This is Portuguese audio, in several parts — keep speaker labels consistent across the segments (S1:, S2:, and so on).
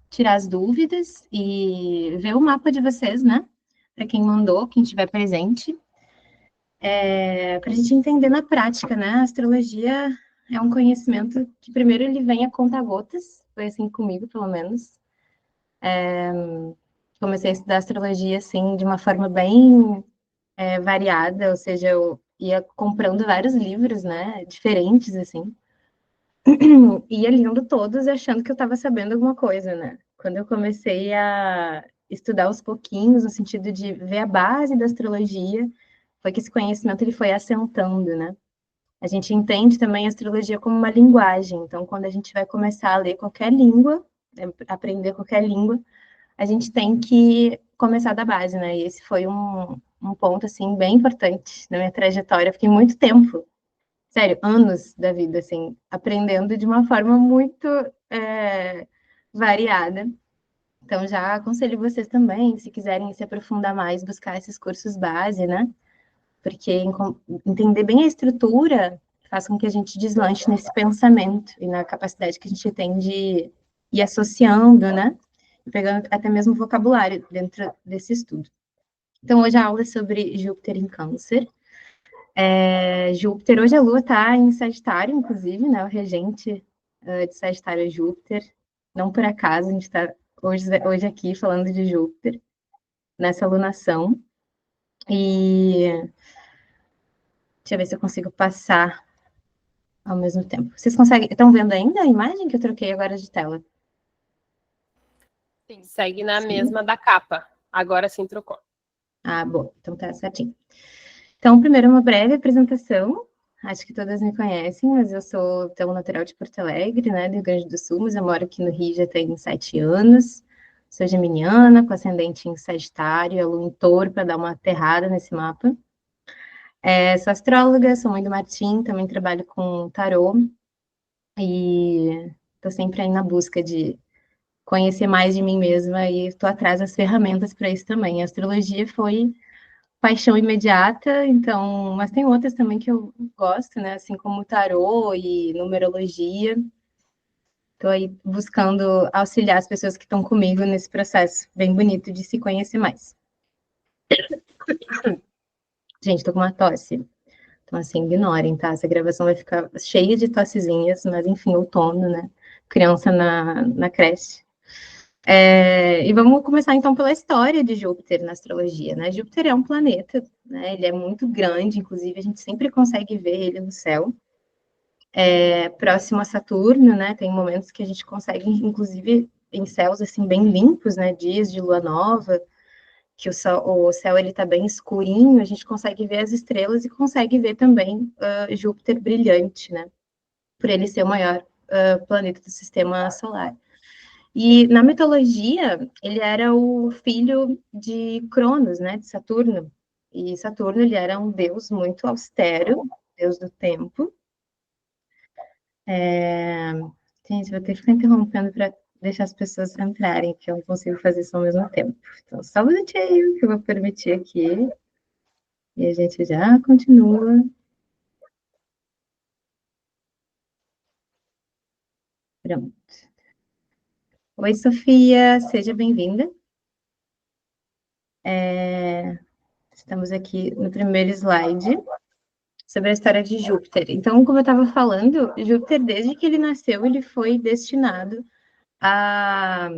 S1: tirar as dúvidas e ver o mapa de vocês, né? Para quem mandou, quem estiver presente, para a gente entender na prática, né? A astrologia é um conhecimento que primeiro ele vem a conta-gotas, foi assim comigo, pelo menos. Comecei a estudar astrologia, assim, de uma forma bem variada, ou seja, eu ia comprando vários livros, né, diferentes, assim, ia lendo todos achando que eu estava sabendo alguma coisa, né. Quando eu comecei a estudar aos pouquinhos, no sentido de ver a base da astrologia, foi que esse conhecimento ele foi assentando, né. A gente entende também a astrologia como uma linguagem, então quando a gente vai começar a ler qualquer língua, aprender qualquer língua, a gente tem que começar da base, né? E esse foi um ponto, assim, bem importante na minha trajetória. Eu fiquei muito tempo, sério, anos da vida, assim, aprendendo de uma forma muito variada. Então, já aconselho vocês também, se quiserem se aprofundar mais, buscar esses cursos base, né? Porque entender bem a estrutura faz com que a gente deslanche nesse pensamento e na capacidade que a gente tem de ir associando, né? Pegando até mesmo vocabulário dentro desse estudo. Então, hoje a aula é sobre Júpiter em Câncer. Júpiter, hoje a Lua está em Sagitário, inclusive, né? O regente de Sagitário é Júpiter. Não por acaso, a gente está hoje aqui falando de Júpiter, nessa alunação. E deixa eu ver se eu consigo passar ao mesmo tempo. Vocês estão vendo ainda a imagem que eu troquei agora de tela?
S2: Sim, segue na
S1: Sim.
S2: mesma da capa. Agora sim trocou.
S1: Ah, bom, então tá certinho. Então, primeiro, uma breve apresentação. Acho que todas me conhecem, mas eu sou tão natural de Porto Alegre, né, do Rio Grande do Sul, mas eu moro aqui no Rio já tem 7 anos. Sou geminiana, com ascendente em Sagitário, a Lua em Touro, para dar uma aterrada nesse mapa. Sou astróloga, sou mãe do Martim, também trabalho com tarô. E estou sempre aí na busca de conhecer mais de mim mesma e estou atrás das ferramentas para isso também. A astrologia foi paixão imediata, então, mas tem outras também que eu gosto, né? Assim como tarô e numerologia. Estou aí buscando auxiliar as pessoas que estão comigo nesse processo bem bonito de se conhecer mais. Gente, estou com uma tosse. Então, assim, ignorem, tá? Essa gravação vai ficar cheia de tossezinhas, mas enfim, outono, né? Criança na creche. E vamos começar então pela história de Júpiter na astrologia, né? Júpiter é um planeta, né? Ele é muito grande, inclusive a gente sempre consegue ver ele no céu. Próximo a Saturno, né? Tem momentos que a gente consegue, inclusive, em céus assim bem limpos, né? Dias de lua nova, que o céu ele está bem escurinho, a gente consegue ver as estrelas e consegue ver também Júpiter brilhante, né? Por ele ser o maior planeta do sistema solar. E na mitologia, ele era o filho de Cronos, né, de Saturno. E Saturno, ele era um deus muito austero, deus do tempo. Gente, vou ter que ficar interrompendo para deixar as pessoas entrarem, que eu não consigo fazer isso ao mesmo tempo. Então, só um minutinho que eu vou permitir aqui. E a gente já continua. Pronto. Oi, Sofia, seja bem-vinda. Estamos aqui no primeiro slide sobre a história de Júpiter. Então, como eu estava falando, Júpiter, desde que ele nasceu, ele foi destinado a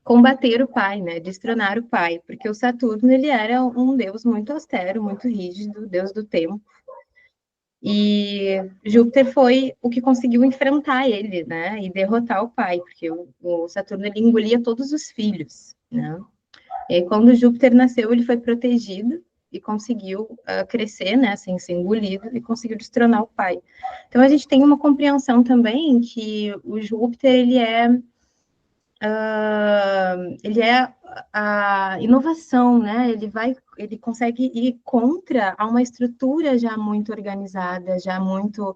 S1: combater o pai, né? Destronar o pai, porque o Saturno ele era um deus muito austero, muito rígido, deus do tempo. E Júpiter foi o que conseguiu enfrentar ele, né? E derrotar o pai, porque o Saturno ele engolia todos os filhos, né? E aí, quando Júpiter nasceu, ele foi protegido e conseguiu crescer, né, sem ser engolido, e conseguiu destronar o pai. Então, a gente tem uma compreensão também que o Júpiter, ele é a inovação, né, ele consegue ir contra a uma estrutura já muito organizada, já muito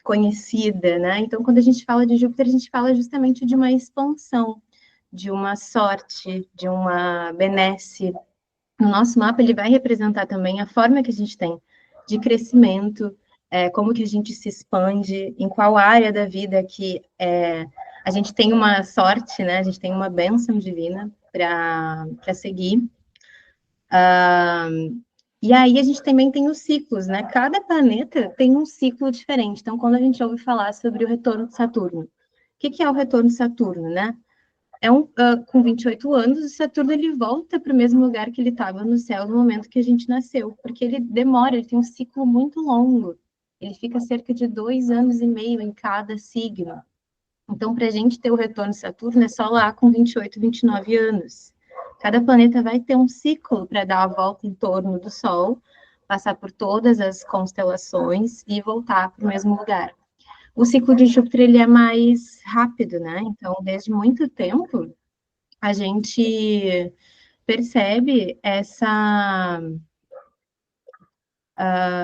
S1: conhecida, né, então, quando a gente fala de Júpiter, a gente fala justamente de uma expansão, de uma sorte, de uma benesse. No nosso mapa, ele vai representar também a forma que a gente tem de crescimento, como que a gente se expande, em qual área da vida que a gente tem uma sorte, né? A gente tem uma bênção divina para seguir. E aí a gente também tem os ciclos, né? Cada planeta tem um ciclo diferente. Então, quando a gente ouve falar sobre o retorno de Saturno, o que é o retorno de Saturno, né? Com 28 anos, o Saturno ele volta para o mesmo lugar que ele estava no céu no momento que a gente nasceu, porque ele demora, ele tem um ciclo muito longo. Ele fica cerca de 2 anos e meio em cada signo. Então, para a gente ter o retorno de Saturno, é só lá com 28, 29 anos. Cada planeta vai ter um ciclo para dar a volta em torno do Sol, passar por todas as constelações e voltar para o mesmo lugar. O ciclo de Júpiter ele é mais rápido, né? Então, desde muito tempo, a gente percebe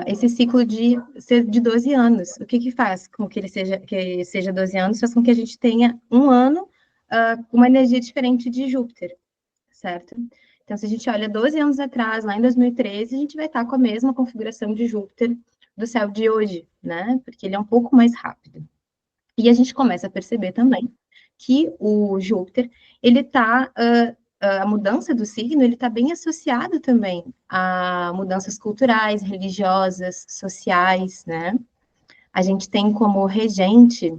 S1: esse ciclo de ser de 12 anos. O que faz com que ele seja 12 anos? Faz com que a gente tenha um ano com uma energia diferente de Júpiter, certo? Então, se a gente olha 12 anos atrás, lá em 2013, a gente vai estar com a mesma configuração de Júpiter do céu de hoje, né? Porque ele é um pouco mais rápido. E a gente começa a perceber também que o Júpiter, ele está a mudança do signo, ele está bem associado também a mudanças culturais, religiosas, sociais, né? A gente tem como regente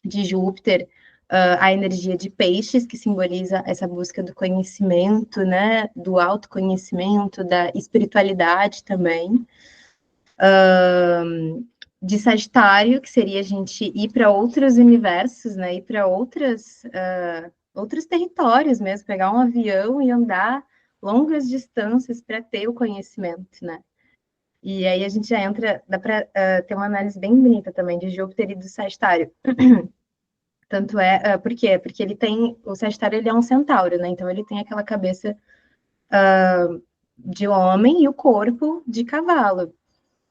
S1: de Júpiter a energia de peixes, que simboliza essa busca do conhecimento, né? Do autoconhecimento, da espiritualidade também. De Sagitário, que seria a gente ir para outros universos, né? Ir para outros territórios mesmo, pegar um avião e andar longas distâncias para ter o conhecimento, né? E aí a gente já entra, dá para ter uma análise bem bonita também de Júpiter e do Sagitário. Tanto por quê? Porque o Sagitário ele é um centauro, né? Então ele tem aquela cabeça de homem e o corpo de cavalo.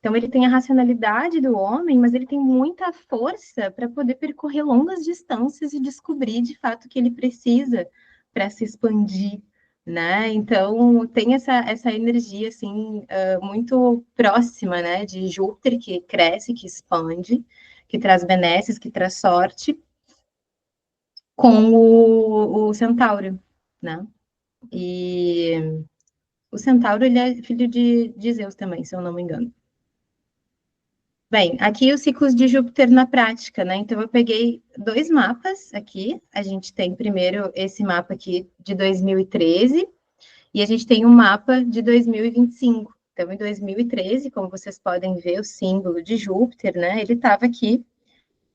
S1: Então, ele tem a racionalidade do homem, mas ele tem muita força para poder percorrer longas distâncias e descobrir de fato o que ele precisa para se expandir, né? Então, tem essa energia, assim, muito próxima, né, de Júpiter, que cresce, que expande, que traz benesses, que traz sorte, com o Centauro, né? E o Centauro, ele é filho de Zeus também, se eu não me engano. Bem, aqui os ciclos de Júpiter na prática, né? Então, eu peguei 2 mapas aqui. A gente tem primeiro esse mapa aqui de 2013 e a gente tem um mapa de 2025. Então, em 2013, como vocês podem ver, o símbolo de Júpiter, né? Ele estava aqui,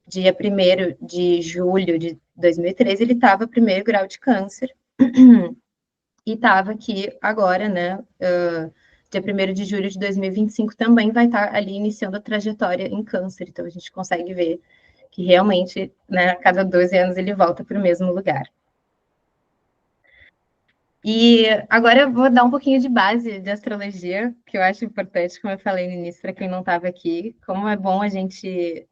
S1: dia 1º de julho de 2013, ele estava 1º grau de Câncer. E estava aqui agora, né? Dia 1º de julho de 2025 também vai estar ali iniciando a trajetória em Câncer. Então, a gente consegue ver que realmente, né, a cada 12 anos ele volta para o mesmo lugar. E agora eu vou dar um pouquinho de base de astrologia, que eu acho importante, como eu falei no início, para quem não estava aqui, como é bom a gente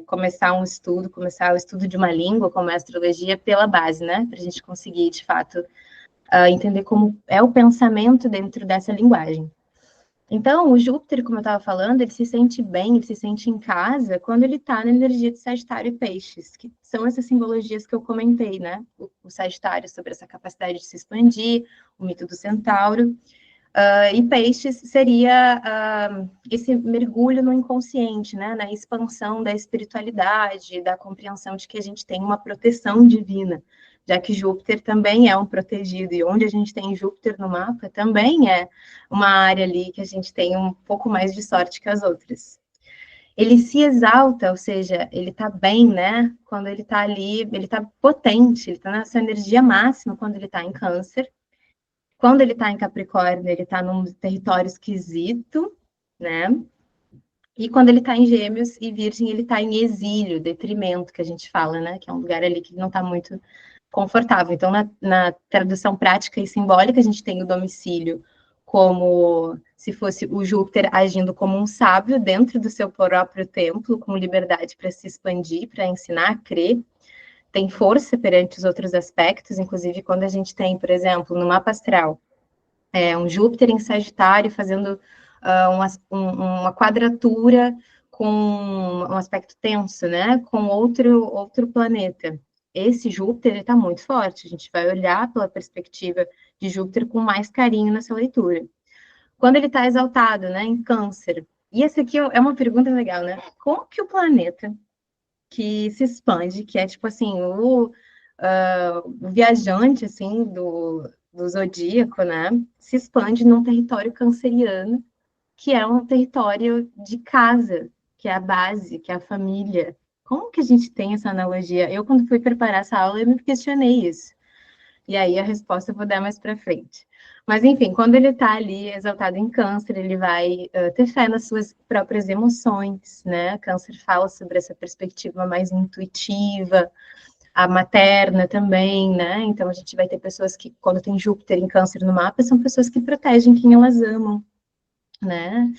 S1: começar o estudo de uma língua, como é a astrologia, pela base, né? Para a gente conseguir, de fato, entender como é o pensamento dentro dessa linguagem. Então, o Júpiter, como eu estava falando, ele se sente bem, ele se sente em casa quando ele está na energia de Sagitário e Peixes, que são essas simbologias que eu comentei, né? O Sagitário sobre essa capacidade de se expandir, o mito do Centauro, e Peixes seria esse mergulho no inconsciente, né? Na expansão da espiritualidade, da compreensão de que a gente tem uma proteção divina, já que Júpiter também é um protegido, e onde a gente tem Júpiter no mapa também é uma área ali que a gente tem um pouco mais de sorte que as outras. Ele se exalta, ou seja, ele tá bem, né? Quando ele tá ali, ele tá potente, ele tá na sua energia máxima quando ele tá em Câncer. Quando ele tá em Capricórnio, ele tá num território esquisito, né? E quando ele tá em Gêmeos e Virgem, ele tá em exílio, detrimento, que a gente fala, né? Que é um lugar ali que não tá muito confortável. Então, na tradução prática e simbólica, a gente tem o domicílio como se fosse o Júpiter agindo como um sábio dentro do seu próprio templo, com liberdade para se expandir, para ensinar a crer. Tem força perante os outros aspectos, inclusive quando a gente tem, por exemplo, no mapa astral, um Júpiter em Sagitário fazendo uma quadratura com um aspecto tenso, né? Com outro planeta. esse Júpiter está muito forte. A gente vai olhar pela perspectiva de Júpiter com mais carinho nessa leitura. Quando ele está exaltado, né, em Câncer. E essa aqui é uma pergunta legal, né? Como que o planeta que se expande, que é tipo assim, o viajante assim do zodíaco, né, se expande num território canceriano, que é um território de casa, que é a base, que é a família. Como que a gente tem essa analogia? Eu, quando fui preparar essa aula, eu me questionei isso. E aí a resposta eu vou dar mais para frente. Mas, enfim, quando ele está ali exaltado em Câncer, ele vai ter fé nas suas próprias emoções, né? Câncer fala sobre essa perspectiva mais intuitiva, a materna também, né? Então, a gente vai ter pessoas que, quando tem Júpiter em Câncer no mapa, são pessoas que protegem quem elas amam, né?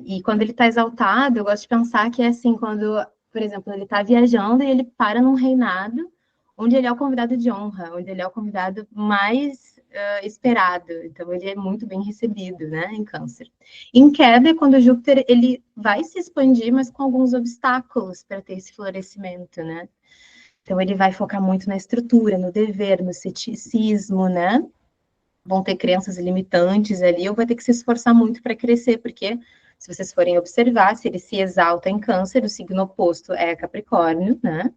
S1: E quando ele está exaltado, eu gosto de pensar que é assim, quando, por exemplo, ele está viajando e ele para num reinado onde ele é o convidado de honra, onde ele é o convidado mais esperado. Então, ele é muito bem recebido, né, em Câncer. Em Queda é quando Júpiter ele vai se expandir, mas com alguns obstáculos para ter esse florescimento, né? Então, ele vai focar muito na estrutura, no dever, no ceticismo, né? Vão ter crenças limitantes ali, ou vai ter que se esforçar muito para crescer, porque se vocês forem observar, se ele se exalta em Câncer, o signo oposto é Capricórnio, né?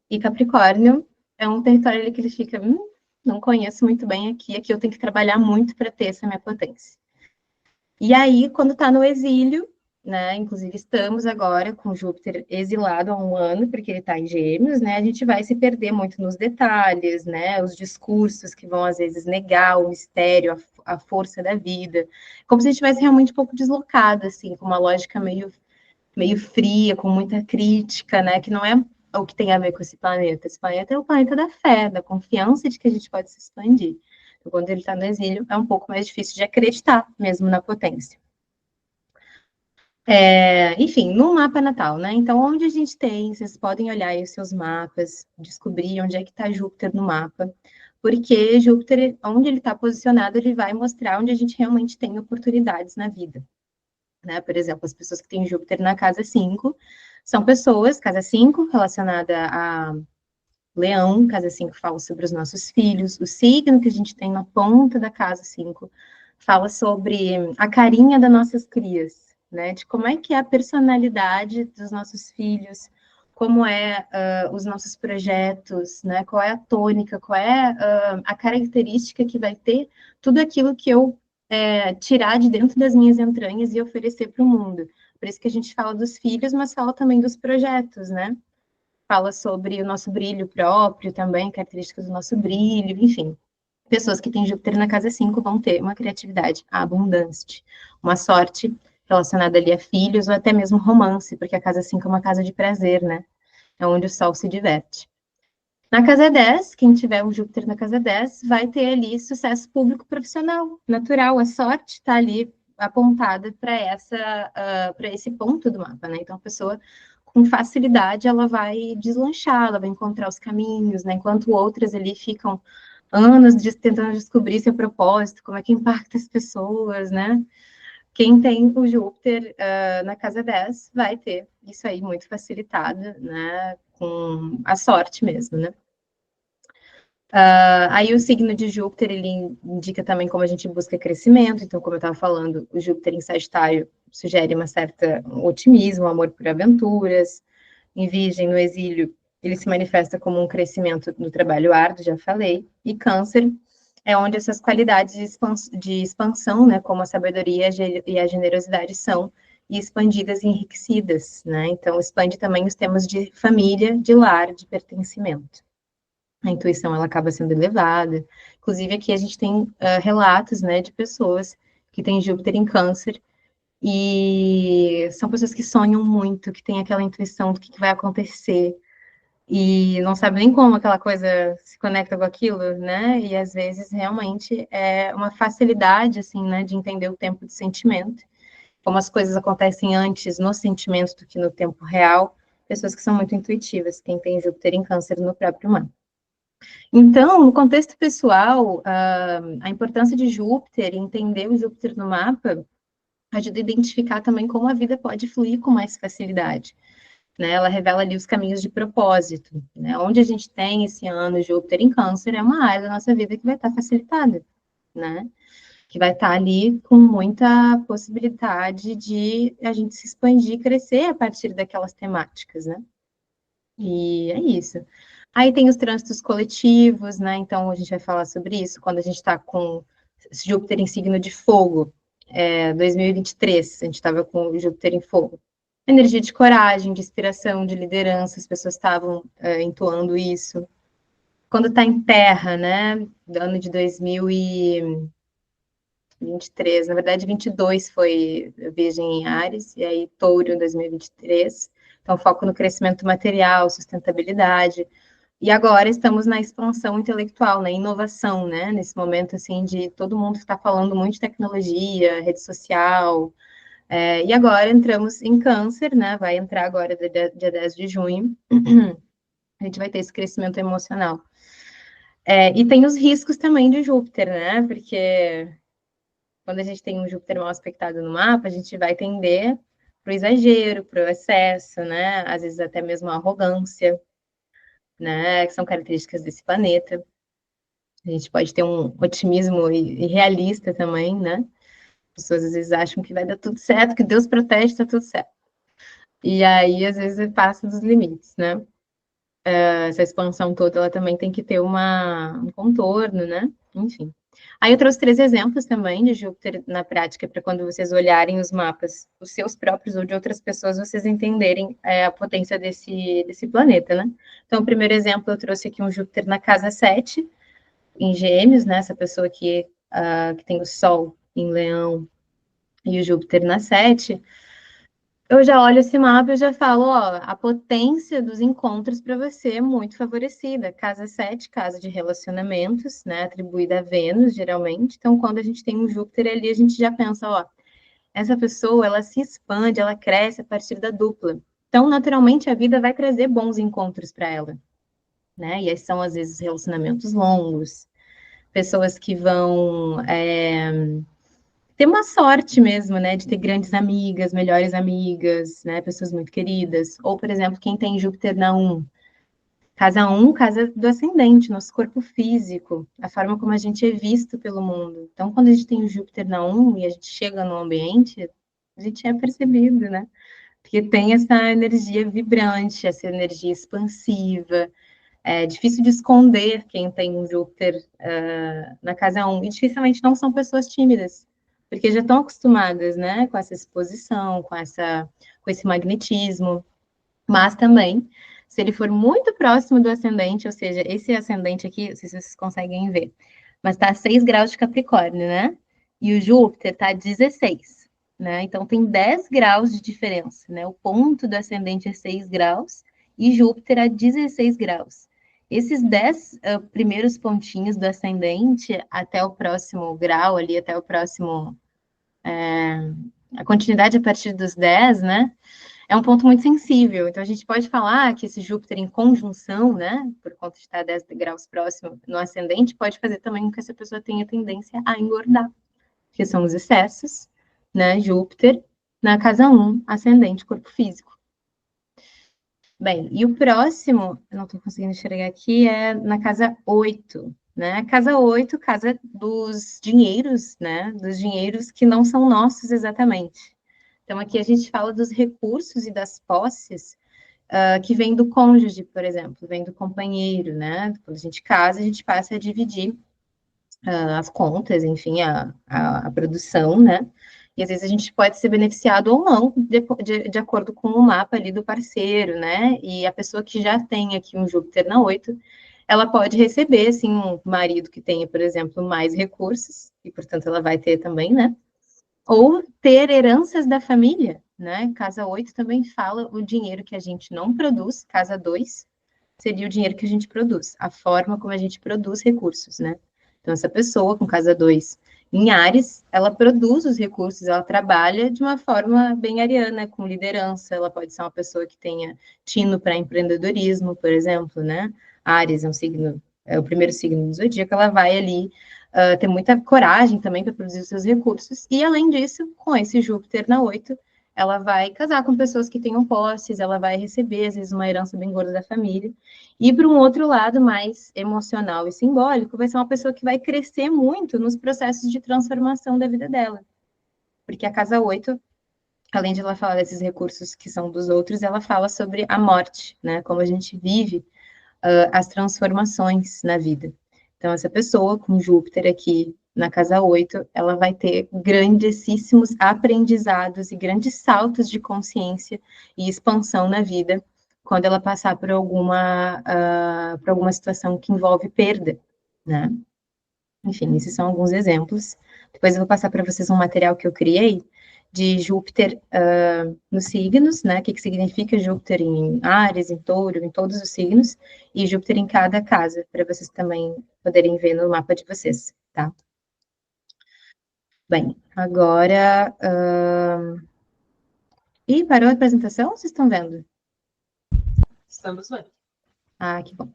S1: E Capricórnio é um território ali que ele fica, não conheço muito bem aqui eu tenho que trabalhar muito para ter essa minha potência. E aí, quando está no exílio, né? Inclusive, estamos agora com Júpiter exilado há um ano, porque ele está em Gêmeos, né? A gente vai se perder muito nos detalhes, né? Os discursos que vão, às vezes, negar o mistério, a força da vida. Como se a gente estivesse realmente um pouco deslocado, assim, com uma lógica meio fria, com muita crítica, né? Que não é o que tem a ver com esse planeta. Esse planeta é o planeta da fé, da confiança de que a gente pode se expandir. Então, quando ele está no exílio, é um pouco mais difícil de acreditar mesmo na potência. Enfim, no mapa natal, né? Então, onde a gente tem, vocês podem olhar aí os seus mapas, descobrir onde é que está Júpiter no mapa, porque Júpiter, onde ele está posicionado, ele vai mostrar onde a gente realmente tem oportunidades na vida, né? Por exemplo, as pessoas que têm Júpiter na casa 5 são pessoas, casa 5, relacionada a Leão, casa 5 fala sobre os nossos filhos, o signo que a gente tem na ponta da casa 5 fala sobre a carinha das nossas crias, né? De como é que é a personalidade dos nossos filhos, como é os nossos projetos, né? Qual é a tônica, qual é a característica que vai ter tudo aquilo que eu tirar de dentro das minhas entranhas e oferecer para o mundo. Por isso que a gente fala dos filhos, mas fala também dos projetos, né? Fala sobre o nosso brilho próprio também, características do nosso brilho, enfim. Pessoas que têm Júpiter na casa 5 vão ter uma criatividade abundante, uma sorte relacionada ali a filhos ou até mesmo romance, porque a casa 5 é uma casa de prazer, né? É onde o sol se diverte. Na casa 10, quem tiver o Júpiter na casa 10 vai ter ali sucesso público profissional, natural, a sorte está ali apontada para esse ponto do mapa, né? Então a pessoa com facilidade ela vai deslanchar, ela vai encontrar os caminhos, né? Enquanto outras ali ficam anos tentando descobrir seu propósito, como é que impacta as pessoas, né? Quem tem o Júpiter na casa 10 vai ter isso aí muito facilitado, né? Com a sorte mesmo, né? Aí o signo de Júpiter, ele indica também como a gente busca crescimento, então, como eu estava falando, o Júpiter em Sagitário sugere uma certa otimismo, amor por aventuras. Em Virgem, no exílio, ele se manifesta como um crescimento no trabalho árduo, já falei. E Câncer é onde essas qualidades de expansão, né, como a sabedoria e a generosidade são expandidas e enriquecidas, né? Então, expande também os temas de família, de lar, de pertencimento. A intuição, ela acaba sendo elevada. Inclusive, aqui a gente tem relatos, né, de pessoas que têm Júpiter em Câncer e são pessoas que sonham muito, que têm aquela intuição do que vai acontecer e não sabe nem como aquela coisa se conecta com aquilo, né? E às vezes realmente é uma facilidade, assim, né, de entender o tempo de sentimento, como as coisas acontecem antes no sentimento do que no tempo real. Pessoas que são muito intuitivas, quem tem Júpiter em Câncer no próprio mapa. Então, no contexto pessoal, a importância de Júpiter, entender o Júpiter no mapa, ajuda a identificar também como a vida pode fluir com mais facilidade. né? Ela revela ali os caminhos de propósito, né? Onde a gente tem esse ano Júpiter em Câncer é uma área da nossa vida que vai estar facilitada, né? Que vai estar ali com muita possibilidade de a gente se expandir e crescer a partir daquelas temáticas, né? E é isso. Aí tem os trânsitos coletivos, né? Então a gente vai falar sobre isso quando a gente está com Júpiter em signo de fogo. 2023, a gente estava com Júpiter em fogo. Energia de coragem, de inspiração, de liderança, as pessoas estavam entoando isso. Quando está em terra, né? Do ano de 2023, na verdade 22 foi Virgem em Áries, e aí Touro em 2023. Então, foco no crescimento material, sustentabilidade. E agora estamos na expansão intelectual, na inovação, né? Nesse momento, assim, de todo mundo está falando muito de tecnologia, rede social. E agora entramos em Câncer, né? Vai entrar agora dia 10 de junho. A gente vai ter esse crescimento emocional. E tem os riscos também de Júpiter, né? Porque quando a gente tem um Júpiter mal aspectado no mapa, a gente vai tender para o exagero, para o excesso, né? Às vezes até mesmo a arrogância, né? Que são características desse planeta. A gente pode ter um otimismo irrealista também, né? As pessoas às vezes acham que vai dar tudo certo, que Deus protege, tá tudo certo. E aí, às vezes, passa dos limites, né? Essa expansão toda, ela também tem que ter um contorno, né? Enfim. Aí eu trouxe 3 exemplos também de Júpiter na prática, para quando vocês olharem os mapas, os seus próprios ou de outras pessoas, vocês entenderem a potência desse planeta, né? Então, o primeiro exemplo, eu trouxe aqui um Júpiter na casa 7, em Gêmeos, né? Essa pessoa que tem o Sol em Leão e o Júpiter na 7, eu já olho esse mapa e já falo, ó, a potência dos encontros para você é muito favorecida. Casa 7, casa de relacionamentos, né? Atribuída a Vênus, geralmente. Então, quando a gente tem um Júpiter ali, a gente já pensa, ó, essa pessoa, ela se expande, ela cresce a partir da dupla. Então, naturalmente, a vida vai trazer bons encontros para ela, né? E aí são, às vezes, relacionamentos longos, pessoas que vão ter uma sorte mesmo, né, de ter grandes amigas, melhores amigas, né, pessoas muito queridas. Ou, por exemplo, quem tem Júpiter na 1, casa do ascendente, nosso corpo físico, a forma como a gente é visto pelo mundo. Então, quando a gente tem o Júpiter na 1 e a gente chega no ambiente, a gente é percebido, né? Porque tem essa energia vibrante, essa energia expansiva. É difícil de esconder quem tem um Júpiter na casa 1. E dificilmente não são pessoas tímidas, porque já estão acostumadas, né, com essa exposição, com esse magnetismo. Mas também, se ele for muito próximo do ascendente, ou seja, esse ascendente aqui, não sei se vocês conseguem ver, mas está a 6 graus de Capricórnio, né? E o Júpiter está a 16, né? Então tem 10 graus de diferença, né? O ponto do ascendente é 6 graus e Júpiter a 16 graus. Esses 10 primeiros pontinhos do ascendente até o próximo grau ali, até o próximo... a continuidade a partir dos 10, né? É um ponto muito sensível. Então, a gente pode falar que esse Júpiter em conjunção, né, por conta de estar 10 graus próximo no ascendente, pode fazer também com que essa pessoa tenha tendência a engordar, que são os excessos, né, Júpiter na casa 1, ascendente, corpo físico. Bem, e o próximo, eu não estou conseguindo enxergar aqui, é na casa 8, né? Casa 8, casa dos dinheiros, né? Dos dinheiros que não são nossos exatamente. Então, aqui a gente fala dos recursos e das posses que vem do cônjuge, por exemplo, vem do companheiro, né? Quando a gente casa, a gente passa a dividir as contas, enfim, a produção, né? E às vezes a gente pode ser beneficiado ou não, de acordo com o mapa ali do parceiro, né? E a pessoa que já tem aqui um Júpiter na 8, ela pode receber, assim, um marido que tenha, por exemplo, mais recursos, e portanto ela vai ter também, né? Ou ter heranças da família, né? Casa 8 também fala o dinheiro que a gente não produz, casa 2 seria o dinheiro que a gente produz, a forma como a gente produz recursos, né? Então, essa pessoa com casa 2 em Áries, ela produz os recursos, ela trabalha de uma forma bem ariana, com liderança, ela pode ser uma pessoa que tenha tino para empreendedorismo, por exemplo, né? Áries é um signo, é o primeiro signo do zodíaco, ela vai ali ter muita coragem também para produzir os seus recursos, e além disso, com esse Júpiter na 8, ela vai casar com pessoas que tenham posses, ela vai receber, às vezes, uma herança bem gorda da família. E para um outro lado, mais emocional e simbólico, vai ser uma pessoa que vai crescer muito nos processos de transformação da vida dela. Porque a casa 8, além de ela falar desses recursos que são dos outros, ela fala sobre a morte, né? Como a gente vive as transformações na vida. Então, essa pessoa com Júpiter aqui na casa 8, ela vai ter grandíssimos aprendizados e grandes saltos de consciência e expansão na vida quando ela passar por alguma situação que envolve perda, né? Enfim, esses são alguns exemplos. Depois eu vou passar para vocês um material que eu criei de Júpiter nos signos, né? O que significa Júpiter em Áries, em Touro, em todos os signos, e Júpiter em cada casa, para vocês também poderem ver no mapa de vocês, tá? Bem, agora... Ih, parou a apresentação? Vocês estão vendo?
S2: Estamos bem.
S1: Ah, que bom.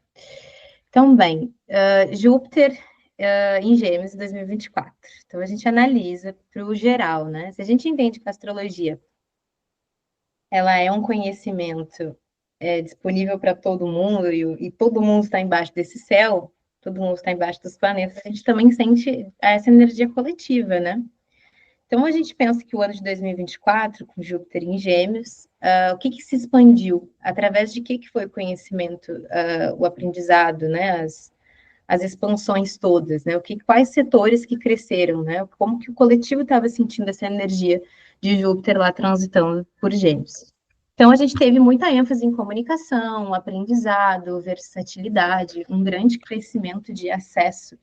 S1: Então, bem, Júpiter em Gêmeos em 2024. Então, a gente analisa para o geral, né? Se a gente entende que a astrologia ela é um conhecimento disponível para todo mundo e todo mundo está embaixo desse céu, todo mundo está embaixo dos planetas, a gente também sente essa energia coletiva, né? Então, a gente pensa que o ano de 2024, com Júpiter em Gêmeos, o que se expandiu? Através de que foi o conhecimento, o aprendizado, né? As expansões todas, né? Quais setores que cresceram, né? Como que o coletivo estava sentindo essa energia de Júpiter lá transitando por Gêmeos. Então, a gente teve muita ênfase em comunicação, aprendizado, versatilidade, um grande crescimento de acesso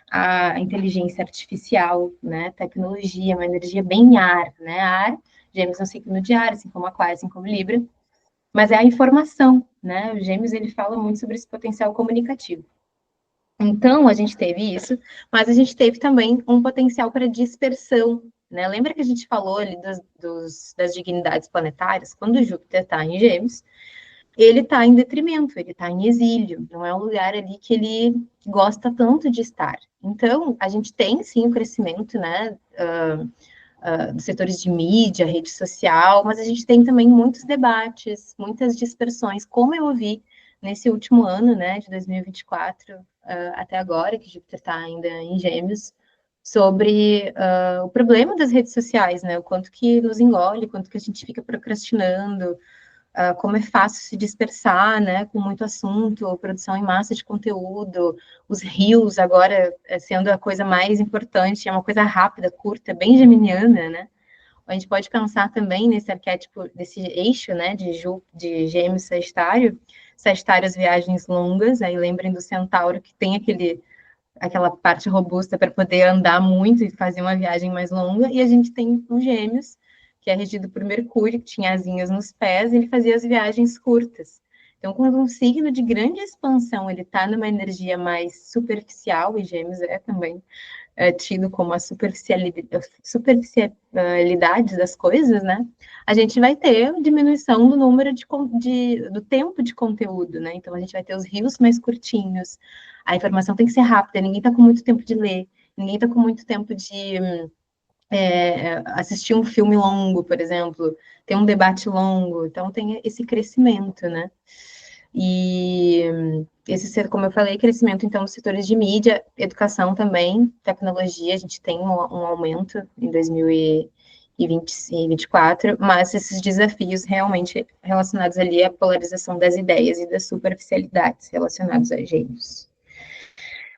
S1: à inteligência artificial, né? Tecnologia, uma energia bem ar, né? Ar, Gêmeos é um signo de ar, assim como Aquário, assim como Libra, mas é a informação, né? O Gêmeos, ele fala muito sobre esse potencial comunicativo. Então, a gente teve isso, mas a gente teve também um potencial para dispersão, né? Lembra que a gente falou ali das dignidades planetárias? Quando o Júpiter está em Gêmeos, ele está em detrimento, ele está em exílio, não é um lugar ali que ele gosta tanto de estar. Então, a gente tem sim o crescimento, né? Dos setores de mídia, rede social, mas a gente tem também muitos debates, muitas dispersões, como eu ouvi nesse último ano, né, de 2024, até agora, que Júpiter está ainda em Gêmeos, sobre o problema das redes sociais, né, o quanto que nos engole, o quanto que a gente fica procrastinando, como é fácil se dispersar, né, com muito assunto, produção em massa de conteúdo, os reels agora sendo a coisa mais importante, é uma coisa rápida, curta, bem geminiana, né? A gente pode pensar também nesse arquétipo, desse eixo, né, de Gêmeos Sagitário, Sagitário as viagens longas, aí lembrem do Centauro que tem aquela parte robusta para poder andar muito e fazer uma viagem mais longa, e a gente tem o Gêmeos, que é regido por Mercúrio, que tinha asinhas nos pés, e ele fazia as viagens curtas. Então, quando um signo de grande expansão, ele está numa energia mais superficial, e Gêmeos é também tido como a superficialidade das coisas, né? A gente vai ter diminuição do número do tempo de conteúdo, né? Então, a gente vai ter os rios mais curtinhos, a informação tem que ser rápida, ninguém está com muito tempo de ler, ninguém está com muito tempo de assistir um filme longo, por exemplo, ter um debate longo, então tem esse crescimento, né? E esse, como eu falei, crescimento, então, dos setores de mídia, educação também, tecnologia, a gente tem um aumento em 2024, mas esses desafios realmente relacionados ali à polarização das ideias e das superficialidades relacionados a gêneros.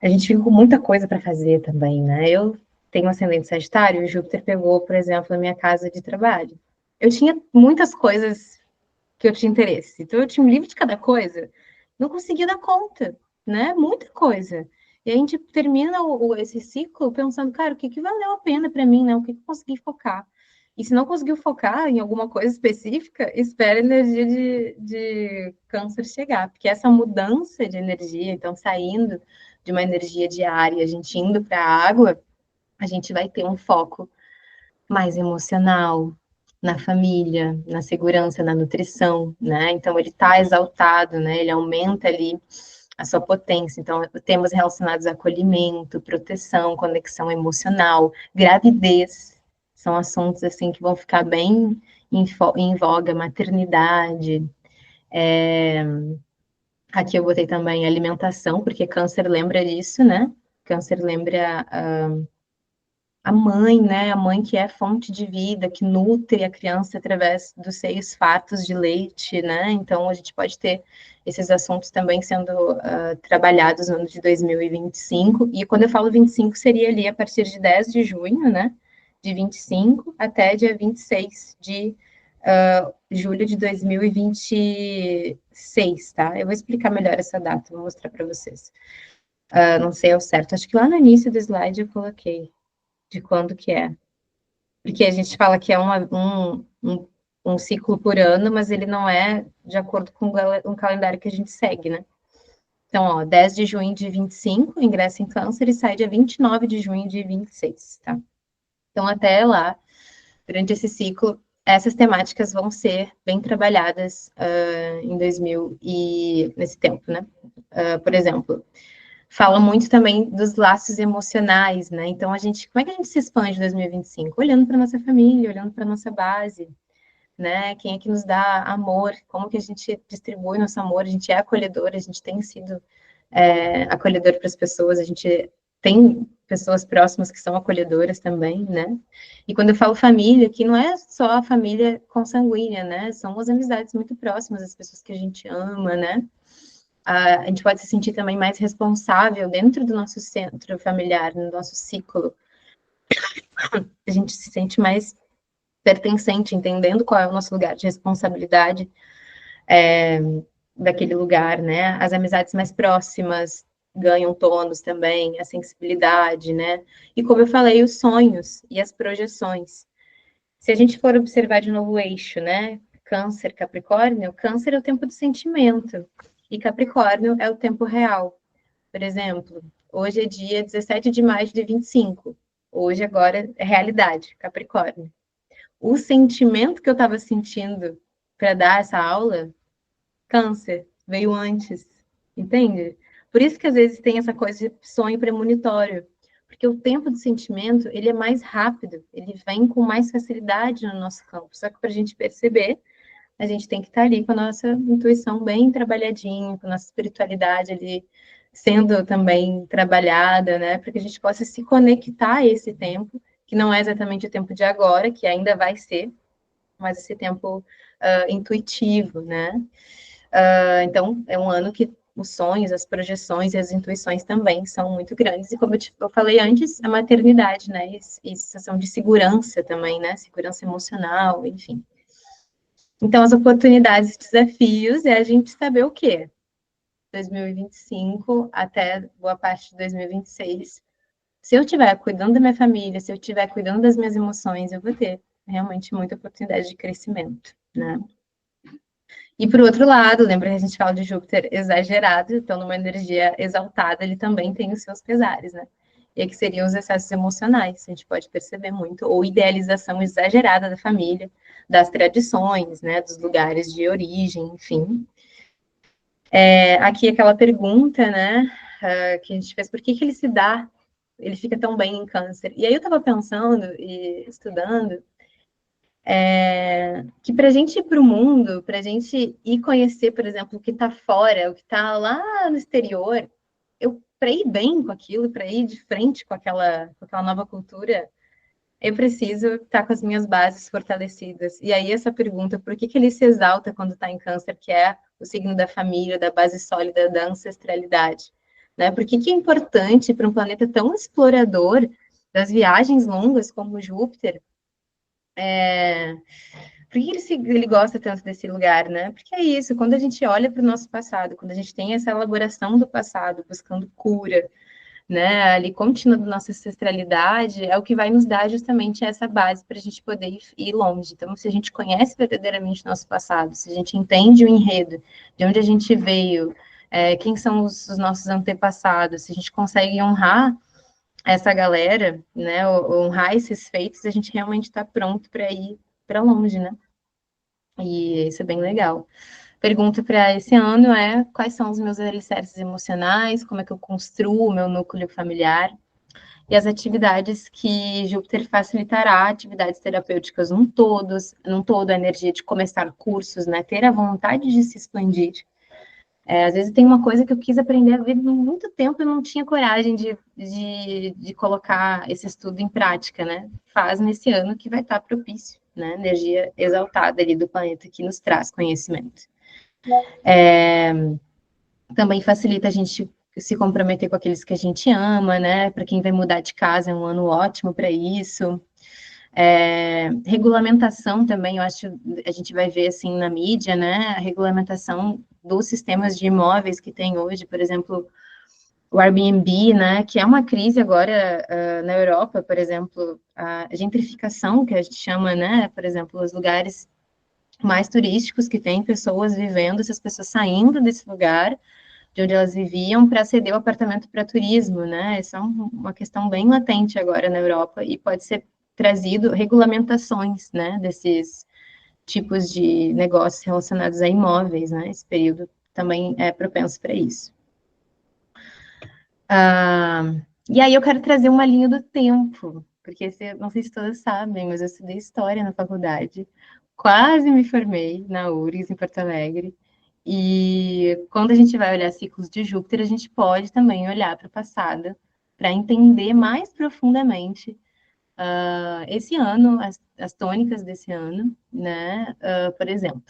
S1: A gente fica com muita coisa para fazer também, né? Eu tenho um ascendente Sagitário, o Júpiter pegou, por exemplo, a minha casa de trabalho. Eu tinha muitas coisas que eu tinha interesse. Então, eu tinha um livro de cada coisa, não conseguia dar conta, né? Muita coisa. E a gente termina esse ciclo pensando, cara, o que valeu a pena para mim, né? O que eu consegui focar? E se não conseguiu focar em alguma coisa específica, espera a energia de câncer chegar, porque essa mudança de energia, então saindo de uma energia diária, a gente indo para a água, a gente vai ter um foco mais emocional, na família, na segurança, na nutrição, né? Então ele está exaltado, né? Ele aumenta ali a sua potência. Então, temas relacionados a acolhimento, proteção, conexão emocional, gravidez, são assuntos assim que vão ficar bem em voga, maternidade. Aqui eu botei também alimentação, porque câncer lembra disso, né? Câncer lembra a mãe, né? A mãe que é fonte de vida, que nutre a criança através dos seios fartos de leite, né? Então a gente pode ter esses assuntos também sendo trabalhados no ano de 2025. E quando eu falo 25, seria ali a partir de 10 de junho, né? De 25 até dia 26 de julho de 2026, tá? Eu vou explicar melhor essa data, vou mostrar para vocês. Não sei ao certo, acho que lá no início do slide eu coloquei de quando que é. Porque a gente fala que é um ciclo por ano, mas ele não é de acordo com um calendário que a gente segue, né? Então, ó, 10 de junho de 25, ingressa em câncer e sai dia 29 de junho de 26, tá? Então, até lá, durante esse ciclo, essas temáticas vão ser bem trabalhadas em 2000 e nesse tempo, né? Por exemplo, fala muito também dos laços emocionais, né? Então, como é que a gente se expande em 2025? Olhando para nossa família, olhando para nossa base, né? Quem é que nos dá amor? Como que a gente distribui nosso amor? A gente é acolhedor, a gente tem sido acolhedor para as pessoas, a gente tem pessoas próximas que são acolhedoras também, né? E quando eu falo família, que não é só a família consanguínea, né? São as amizades muito próximas, as pessoas que a gente ama, né? A gente pode se sentir também mais responsável dentro do nosso centro familiar, no nosso ciclo. A gente se sente mais pertencente, entendendo qual é o nosso lugar de responsabilidade daquele lugar, né? As amizades mais próximas ganham tônus também, a sensibilidade, né? E como eu falei, os sonhos e as projeções. Se a gente for observar de novo o eixo, né? Câncer, Capricórnio, Câncer é o tempo do sentimento e Capricórnio é o tempo real. Por exemplo, hoje é dia 17 de maio de 25. Hoje, agora, é realidade, Capricórnio. O sentimento que eu estava sentindo para dar essa aula, Câncer, veio antes, entende? Por isso que às vezes tem essa coisa de sonho premonitório, porque o tempo do sentimento, ele é mais rápido, ele vem com mais facilidade no nosso campo. Só que para a gente perceber, a gente tem que estar ali com a nossa intuição bem trabalhadinha, com a nossa espiritualidade ali sendo também trabalhada, né? Para que a gente possa se conectar a esse tempo, que não é exatamente o tempo de agora, que ainda vai ser, mas esse tempo intuitivo, né? Então, é um ano que os sonhos, as projeções e as intuições também são muito grandes. E como eu falei antes, a maternidade, né? E sensação de segurança também, né? Segurança emocional, enfim. Então, as oportunidades e desafios é a gente saber o quê? 2025 até boa parte de 2026. Se eu estiver cuidando da minha família, se eu estiver cuidando das minhas emoções, eu vou ter realmente muita oportunidade de crescimento, né? E por outro lado, lembra que a gente fala de Júpiter exagerado, então numa energia exaltada, ele também tem os seus pesares, né? E aqui seriam os excessos emocionais, a gente pode perceber muito, ou idealização exagerada da família, das tradições, né, dos lugares de origem, enfim. Aqui aquela pergunta, né, que a gente fez, por que ele se dá, ele fica tão bem em câncer? E aí eu estava pensando e estudando, que para a gente ir para o mundo, para a gente ir conhecer, por exemplo, o que está fora, o que está lá no exterior, para ir bem com aquilo, para ir de frente com aquela nova cultura, eu preciso estar com as minhas bases fortalecidas. E aí essa pergunta, por que ele se exalta quando está em câncer, que é o signo da família, da base sólida, da ancestralidade? Né? Por que é importante para um planeta tão explorador das viagens longas como Júpiter, por que ele gosta tanto desse lugar, né? Porque é isso, quando a gente olha para o nosso passado, quando a gente tem essa elaboração do passado, buscando cura, né, ali contínua da nossa ancestralidade, é o que vai nos dar justamente essa base para a gente poder ir longe. Então, se a gente conhece verdadeiramente nosso passado, se a gente entende o enredo, de onde a gente veio, quem são os nossos antepassados, se a gente consegue honrar essa galera, né, honrar esses feitos, a gente realmente está pronto para ir para longe, né? E isso é bem legal. Pergunta para esse ano quais são os meus alicerces emocionais, como é que eu construo o meu núcleo familiar. e as atividades que Júpiter facilitará, atividades terapêuticas num todo, a energia de começar cursos, né, ter a vontade de se expandir. Às vezes tem uma coisa que eu quis aprender a ver há muito tempo e não tinha coragem de colocar esse estudo em prática, né? Faz nesse ano que vai estar propício, né? Energia exaltada ali do planeta que nos traz conhecimento. Também facilita a gente se comprometer com aqueles que a gente ama, né? Para quem vai mudar de casa, é um ano ótimo para isso. Regulamentação também, eu acho, a gente vai ver assim na mídia, né? A regulamentação dos sistemas de imóveis que tem hoje, por exemplo, o Airbnb, né? Que é uma crise agora na Europa, por exemplo, a gentrificação que a gente chama, né? Por exemplo, os lugares mais turísticos que tem pessoas vivendo, essas pessoas saindo desse lugar de onde elas viviam para ceder o apartamento para turismo, né? Essa é uma questão bem latente agora na Europa e pode ser trazido regulamentações, né, desses tipos de negócios relacionados a imóveis, né? Esse período também é propenso para isso. E aí eu quero trazer uma linha do tempo, porque não sei se todas sabem, mas eu estudei história na faculdade, quase me formei na URGS em Porto Alegre. E quando a gente vai olhar ciclos de Júpiter, a gente pode também olhar para o passado para entender mais profundamente esse ano, as tônicas desse ano, né? Por exemplo,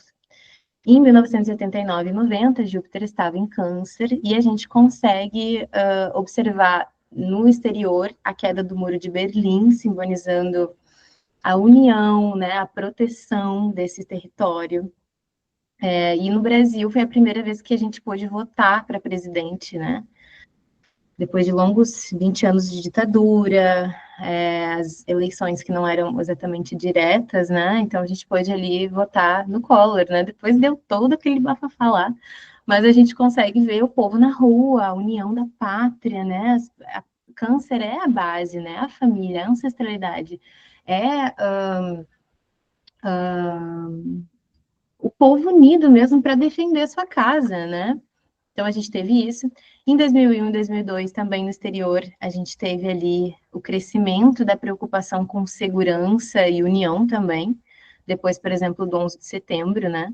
S1: em 1989 e 90, Júpiter estava em Câncer e a gente consegue observar no exterior a queda do Muro de Berlim, simbolizando a união, né, a proteção desse território. E no Brasil foi a primeira vez que a gente pôde votar para presidente, né? Depois de longos 20 anos de ditadura, as eleições que não eram exatamente diretas, né? Então a gente pôde ali votar no Collor, né? Depois deu todo aquele bafafá lá, mas a gente consegue ver o povo na rua, a união da pátria, né? Câncer é a base, né? A família, a ancestralidade. É o povo unido mesmo para defender a sua casa, né? Então, a gente teve isso. Em 2001 e 2002, também no exterior, a gente teve ali o crescimento da preocupação com segurança e união também. Depois, por exemplo, do 11 de setembro, né?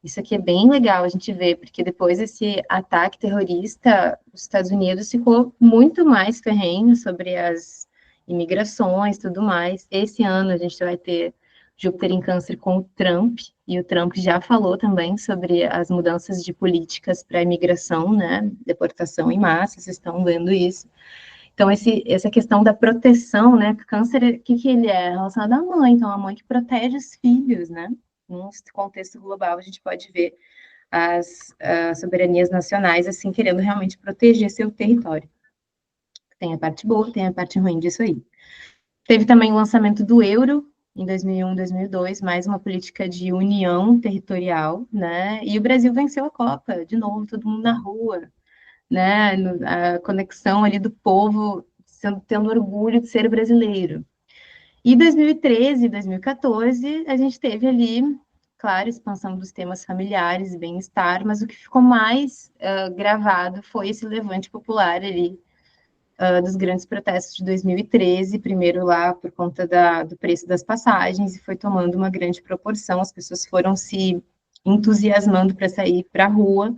S1: Isso aqui é bem legal a gente ver, porque depois desse ataque terrorista, os Estados Unidos ficou muito mais ferrenho sobre as imigrações e tudo mais. Esse ano a gente vai ter Júpiter em Câncer com o Trump, e o Trump já falou também sobre as mudanças de políticas para a imigração, né? Deportação em massa, vocês estão vendo isso. Então, essa questão da proteção, né? Câncer, o que ele é? Relacionado à mãe, então, a mãe que protege os filhos, né? Num contexto global, a gente pode ver as soberanias nacionais, assim, querendo realmente proteger seu território. Tem a parte boa, tem a parte ruim disso aí. Teve também o lançamento do euro, em 2001, 2002, mais uma política de união territorial, né? E o Brasil venceu a Copa, de novo, todo mundo na rua, né? A conexão ali do povo tendo orgulho de ser brasileiro. E 2013, 2014, a gente teve ali, claro, expansão dos temas familiares e bem-estar, mas o que ficou mais gravado foi esse levante popular ali dos grandes protestos de 2013, primeiro lá por conta do preço das passagens, e foi tomando uma grande proporção, as pessoas foram se entusiasmando para sair para a rua,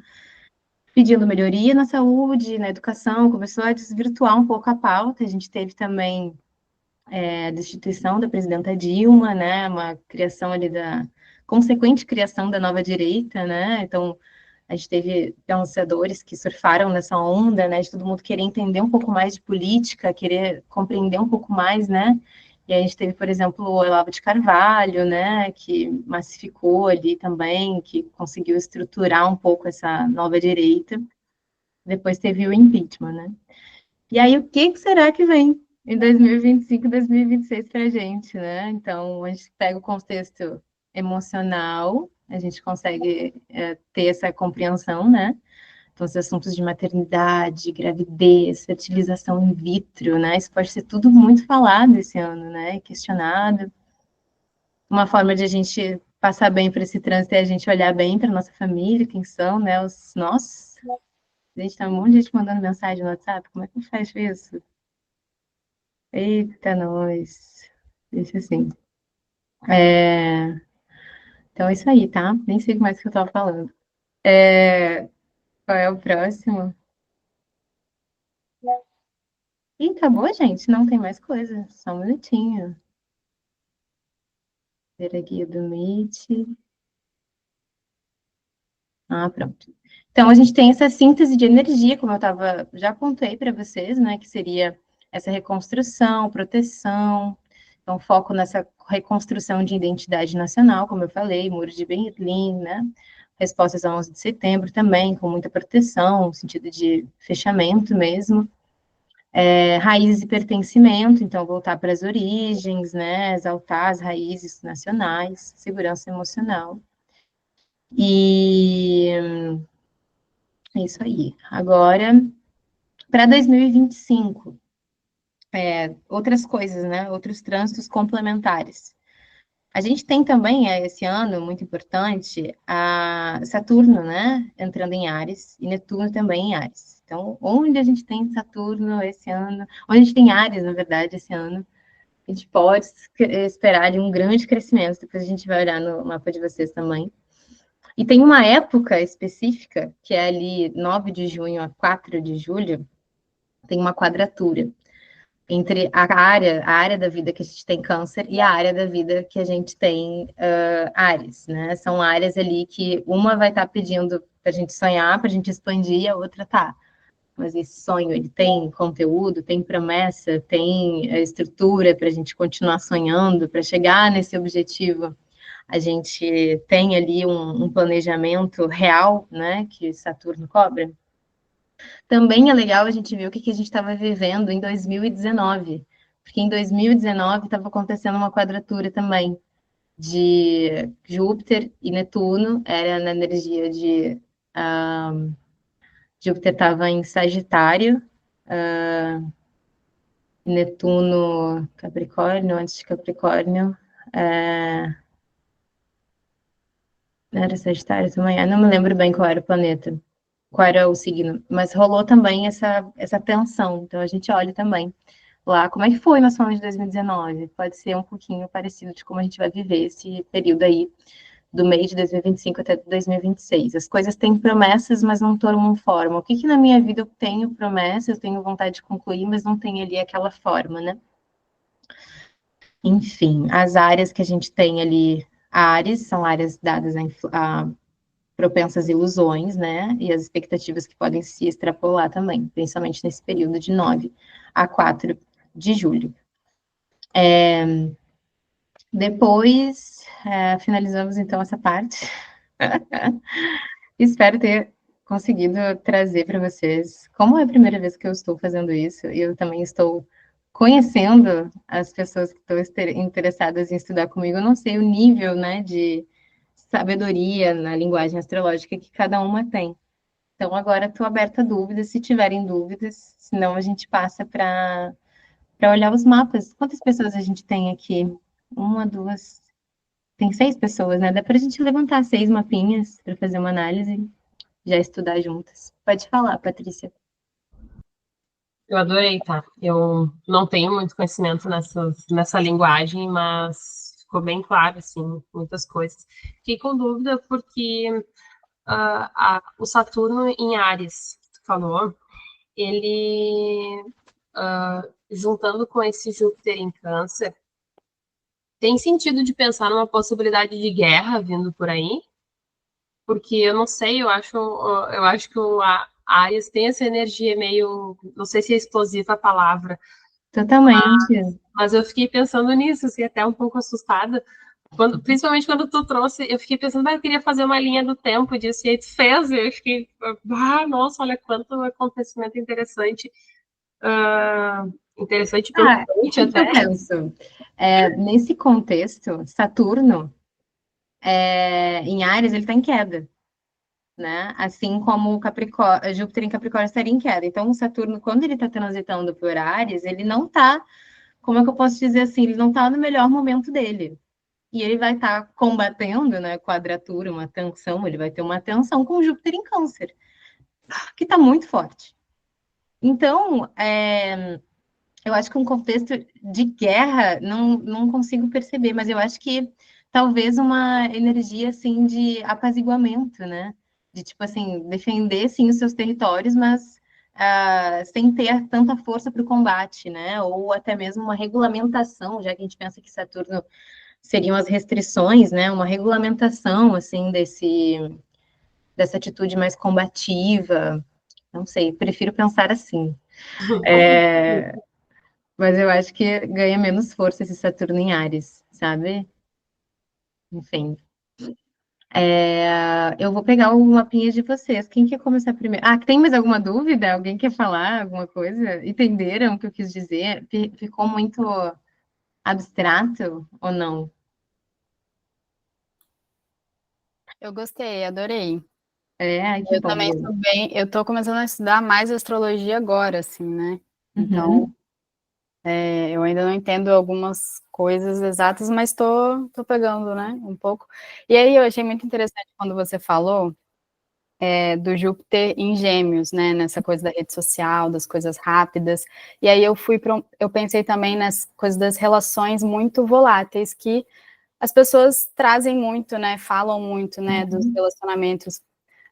S1: pedindo melhoria na saúde, na educação, começou a desvirtuar um pouco a pauta, a gente teve também a destituição da presidenta Dilma, né, uma criação ali consequente criação da nova direita, né, então a gente teve pensadores que surfaram nessa onda, né, de todo mundo querer entender um pouco mais de política, querer compreender um pouco mais, né, e a gente teve, por exemplo, o Olavo de Carvalho, né, que massificou ali também, que conseguiu estruturar um pouco essa nova direita. Depois teve o impeachment, né. E aí, o que será que vem em 2025 e 2026 para a gente, né? Então, a gente pega o contexto emocional, a gente consegue ter essa compreensão, né? Então, os assuntos de maternidade, gravidez, fertilização in vitro, né? Isso pode ser tudo muito falado esse ano, né? Questionado. Uma forma de a gente passar bem por esse trânsito é a gente olhar bem para nossa família, quem são, né? Os nossos. A gente tá um monte de gente mandando mensagem no WhatsApp, como é que faz isso? Eita, nós. Deixa assim. É, Então é isso aí, tá? Nem sei mais o que eu tava falando. Qual é o próximo? Ih, acabou, gente? Não tem mais coisa. Só um minutinho. Ver aqui do Meet. Ah, pronto. Então, a gente tem essa síntese de energia, como eu já contei para vocês, né, que seria essa reconstrução, proteção, então foco nessa reconstrução de identidade nacional, como eu falei, Muro de Berlim, né, respostas ao 11 de setembro também, com muita proteção, no sentido de fechamento mesmo, raízes e pertencimento, então voltar para as origens, né, exaltar as raízes nacionais, segurança emocional. E é isso aí. Agora, para 2025, outras coisas, né? Outros trânsitos complementares. A gente tem também, esse ano, muito importante, a Saturno, né? Entrando em Áries, e Netuno também em Áries. Então, onde a gente tem Saturno esse ano, onde a gente tem Áries, na verdade, esse ano, a gente pode esperar de um grande crescimento. Depois a gente vai olhar no mapa de vocês também. E tem uma época específica, que é ali 9 de junho a 4 de julho, tem uma quadratura entre a área da vida que a gente tem câncer e a área da vida que a gente tem Áries, né? São áreas ali que uma vai estar pedindo para a gente sonhar, para a gente expandir, e a outra tá. Mas esse sonho, ele tem conteúdo, tem promessa, tem estrutura para a gente continuar sonhando, para chegar nesse objetivo. A gente tem ali um planejamento real, né, que Saturno cobra. Também é legal a gente ver o que a gente estava vivendo em 2019, porque em 2019 estava acontecendo uma quadratura também de Júpiter e Netuno, era na energia de Júpiter estava em Sagitário, Netuno Capricórnio, antes de Capricórnio, era Sagitário também, eu não me lembro bem qual era o planeta, qual era o signo, mas rolou também essa tensão, então a gente olha também lá, como é que foi nosso ano de 2019? Pode ser um pouquinho parecido de como a gente vai viver esse período aí, do mês de 2025 até 2026. As coisas têm promessas, mas não tomam forma. O que na minha vida eu tenho promessa, eu tenho vontade de concluir, mas não tem ali aquela forma, né? Enfim, as áreas que a gente tem ali, áreas, são áreas dadas a propensas ilusões, né? E as expectativas que podem se extrapolar também, principalmente nesse período de 9 a 4 de julho. Depois, finalizamos então essa parte. Espero ter conseguido trazer para vocês. Como é a primeira vez que eu estou fazendo isso, eu também estou conhecendo as pessoas que estão interessadas em estudar comigo. Eu não sei o nível, né, de sabedoria na linguagem astrológica que cada uma tem. Então, agora estou aberta a dúvidas, se tiverem dúvidas, senão a gente passa para olhar os mapas. Quantas pessoas a gente tem aqui? Uma, duas, tem 6 pessoas, né? Dá para a gente levantar 6 mapinhas para fazer uma análise, já estudar juntas. Pode falar, Patrícia.
S2: Eu adorei, tá? Eu não tenho muito conhecimento nessa linguagem, mas ficou bem claro, assim, muitas coisas. Fiquei com dúvida porque o Saturno em Áries, que tu falou, ele, juntando com esse Júpiter em Câncer, tem sentido de pensar numa possibilidade de guerra vindo por aí? Porque eu não sei, eu acho que a Áries tem essa energia meio, não sei se é explosiva a palavra,
S1: Totalmente.
S2: mas eu fiquei pensando nisso, assim, até um pouco assustada, principalmente quando tu trouxe, eu fiquei pensando, eu queria fazer uma linha do tempo disso, e aí tu fez, eu fiquei, nossa, olha quanto acontecimento interessante, interessante e
S1: O
S2: preocupante
S1: que que eu
S2: até.
S1: penso? Nesse contexto, Saturno, em Áries, ele está em queda, né? Assim como o Capricórnio, Júpiter em Capricórnio estaria em queda. Então, o Saturno, quando ele está transitando por Áries, ele não está, como é que eu posso dizer assim, ele não está no melhor momento dele. E ele vai estar combatendo, né, quadratura, uma tensão, ele vai ter uma tensão com Júpiter em Câncer, que está muito forte. Então, Eu acho que um contexto de guerra não consigo perceber, mas eu acho que talvez uma energia assim de apaziguamento, né? De tipo assim, defender sim os seus territórios, mas sem ter tanta força para o combate, né? Ou até mesmo uma regulamentação, já que a gente pensa que Saturno seriam as restrições, né? Uma regulamentação assim dessa atitude mais combativa. Não sei, prefiro pensar assim. Mas eu acho que ganha menos força esse Saturno em Áries, sabe? Enfim. Eu vou pegar o mapinha de vocês. Quem quer começar primeiro? Ah, tem mais alguma dúvida? Alguém quer falar alguma coisa? Entenderam o que eu quis dizer? Ficou muito abstrato ou não?
S3: Eu gostei, adorei.
S1: Ai, que
S3: Eu
S1: bom,
S3: também
S1: Bruno.
S3: sou bem, eu tô começando a estudar mais astrologia agora, assim, né? Então,
S1: Uhum,
S3: eu ainda não entendo algumas coisas exatas, mas tô pegando, né, um pouco. E aí eu achei muito interessante quando você falou do Júpiter em Gêmeos, né, nessa coisa da rede social, das coisas rápidas. E aí eu pensei também nas coisas das relações muito voláteis que as pessoas trazem muito, né, falam muito, né, dos
S1: uhum.
S3: relacionamentos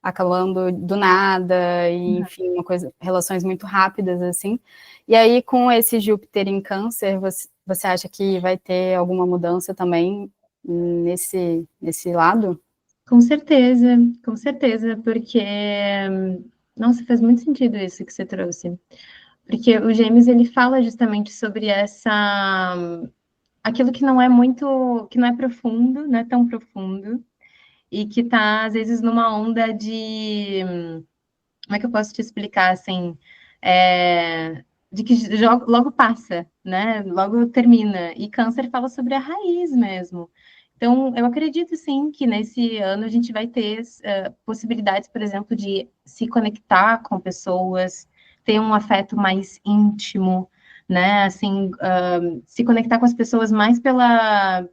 S3: acabando do nada, e, enfim, relações muito rápidas, assim. E aí, com esse Júpiter em Câncer, você acha que vai ter alguma mudança também nesse lado?
S1: Com certeza, porque, nossa, faz muito sentido isso que você trouxe. Porque o Gêmeos, ele fala justamente sobre aquilo que não é muito, que não é profundo, não é tão profundo, e que tá, às vezes, numa onda de, como é que eu posso te explicar, assim, de que logo passa, né? Logo termina. E Câncer fala sobre a raiz mesmo. Então, eu acredito sim que nesse ano a gente vai ter possibilidades, por exemplo, de se conectar com pessoas, ter um afeto mais íntimo, né? Assim, se conectar com as pessoas mais pela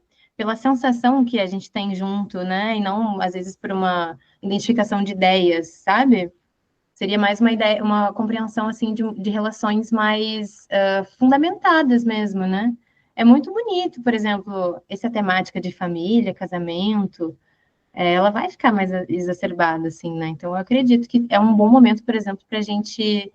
S1: sensação que a gente tem junto, né? E não, às vezes, por uma identificação de ideias, sabe? Seria mais uma ideia, uma compreensão assim de relações mais fundamentadas mesmo, né? É muito bonito, por exemplo, essa temática de família, casamento, ela vai ficar mais exacerbada, assim, né? Então, eu acredito que é um bom momento, por exemplo, para a gente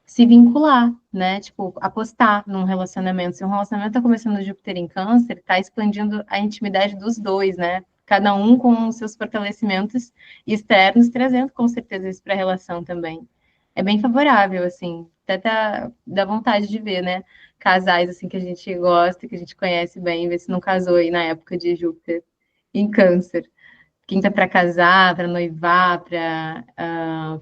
S1: se vincular, né? Tipo, apostar num relacionamento. Se um relacionamento está começando Júpiter em Câncer, está expandindo a intimidade dos dois, né? Cada um com os seus fortalecimentos externos, trazendo com certeza isso para a relação também. É bem favorável, assim, até dá vontade de ver, né? Casais assim que a gente gosta, que a gente conhece bem, ver se não casou aí na época de Júpiter em Câncer. Quem tá para casar, para noivar, para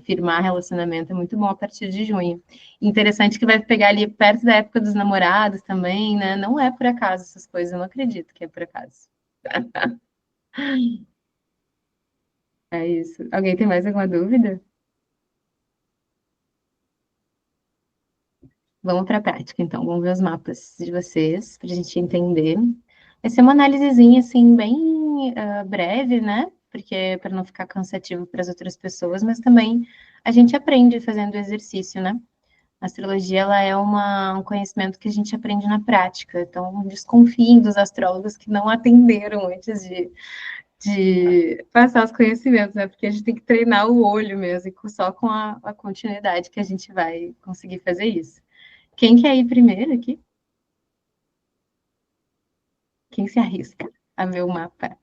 S1: firmar relacionamento é muito bom a partir de junho. Interessante que vai pegar ali perto da época dos namorados também, né? Não é por acaso essas coisas, eu não acredito que é por acaso. É isso. Alguém tem mais alguma dúvida? Vamos para a prática, então. Vamos ver os mapas de vocês, para a gente entender. Vai ser uma análisezinha, assim, bem breve, né? Porque para não ficar cansativo para as outras pessoas, mas também a gente aprende fazendo exercício, né? A astrologia, ela é um conhecimento que a gente aprende na prática. Então, desconfiem dos astrólogos que não atenderam antes de passar os conhecimentos, né? Porque a gente tem que treinar o olho mesmo, e só com a continuidade que a gente vai conseguir fazer isso. Quem quer ir primeiro aqui? Quem se arrisca a ver o mapa?